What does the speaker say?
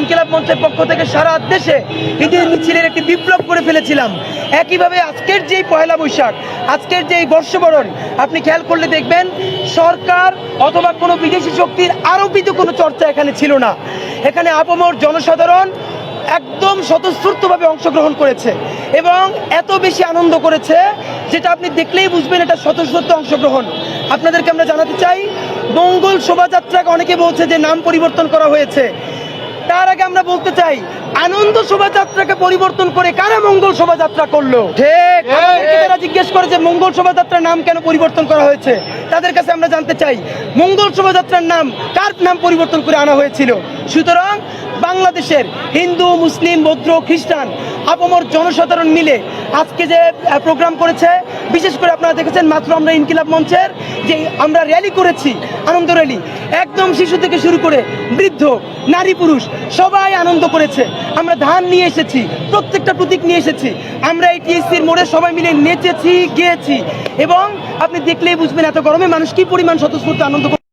ইনকিলাব মঞ্চের পক্ষ থেকে সারা দেশে ঈদের মিছিলের একটি বিপ্লব করে ফেলেছিলাম। একইভাবে আজকের যেই পয়লা বৈশাখ, আজকের যেই বর্ষবরণ, আপনি খেয়াল করলে দেখবেন সরকার অথবা কোনো বিদেশি শক্তির আরোপিত কোনো চর্চা এখানে ছিল না। এখানে আপামর জনসাধারণ একদম স্বতঃস্ফূর্তভাবে অংশগ্রহণ করেছে এবং এত বেশি আনন্দ করেছে যেটা আপনি দেখলেই বুঝবেন এটা স্বতঃস্ফূর্ত অংশগ্রহণ। আপনাদেরকে আমরা জানাতে চাই, মঙ্গল শোভাযাত্রাকে অনেকে বলছে যে নাম পরিবর্তন করা হয়েছে। তার আগে আমরা বলতে চাই, আনন্দ শোভাযাত্রাকে পরিবর্তন করে কারা মঙ্গল শোভাযাত্রা করলো? ঠিক, তারা জিজ্ঞেস করে যে মঙ্গল শোভাযাত্রার নাম কেন পরিবর্তন করা হয়েছে। তাদের কাছে আমরা জানতে চাই, মঙ্গল শোভাযাত্রার নাম কার নাম পরিবর্তন করে আনা হয়েছিল? সুতরাং বাংলাদেশের হিন্দু, মুসলিম, বৌদ্ধ, খ্রিস্টান আপামর জনসাধারণ মিলে আজকে যে প্রোগ্রাম করেছে, বিশেষ করে আপনারা দেখেছেন মাত্র আমরা ইনকিলাব মঞ্চের যে আমরা র্যালি করেছি, আনন্দ র্যালি, একদম শিশু থেকে শুরু করে বৃদ্ধ, নারী, পুরুষ সবাই আনন্দ করেছে। আমরা ধান নিয়ে এসেছি, প্রত্যেকটা প্রতীক নিয়ে এসেছি, আমরা এই টিএসসির মোড়ে সবাই মিলে নেচেছি, গেয়েছি এবং আপনি দেখলেই বুঝবেন এত গরমে মানুষ কি পরিমাণ স্বতঃস্ফূর্ত আনন্দ